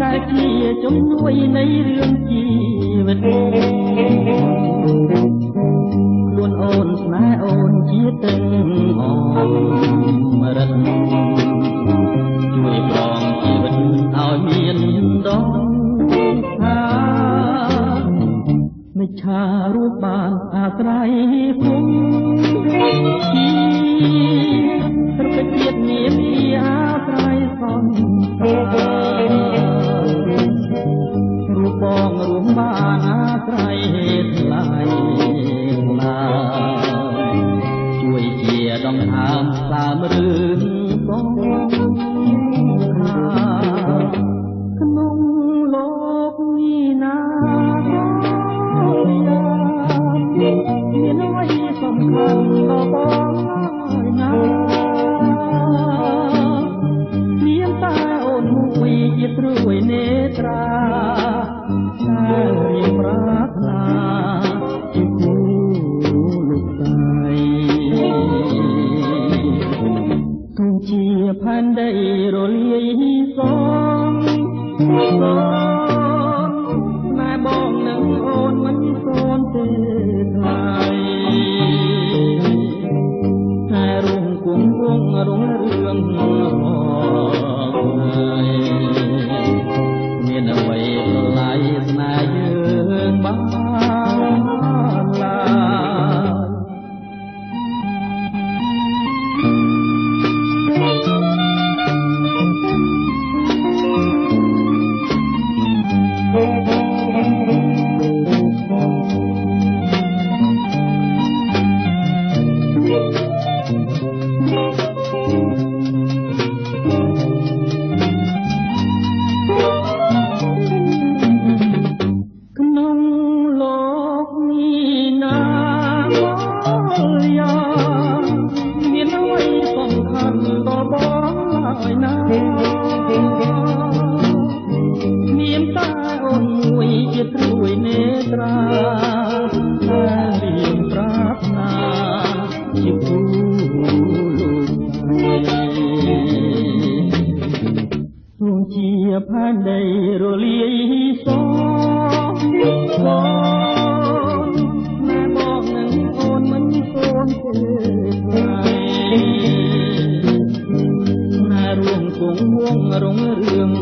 ដែលជាជំនួយនៃរឿងជីវិតខ្លួនអូនស្នេហ៍អូនជាទាំងអមរិតជួយប្រងជីវិតឲ្យមានដងថាមិច្ឆារូបបានអាស្រ័យគុំជីត្រកជាតិមានអាស្រ័យសន្តារូបបងរួមបានអាស្រ័យថ្លៃឡាជួយជាដង្ហើមសើមរឿងបងថាក្នុងលោកនេះណាមានអ្វីសំខាន់ក៏បងហើយណាមានតែអូនមួយជាត្រួយនេត្រាតែរៀបប្រាថ្នាជាគូលោកស្រីគង់ជាផែនដីរលាយសងណែបងនឹងអូនមិនសូនទេថ្លៃតែរុំគុំវងរុំរឿងមានអ្វីប្រឡាយស្នេហ៍យើងបានឡើមានតែអូនមួយជាត្រួយនេត្រាតែរៀងប្រាថ្នាជាគូលោកស្រីគង់ជាផែនដីរលាយសងណែបងនឹងអូនមិនសូនទេថ្លៃរួមគង់វងរងរឿង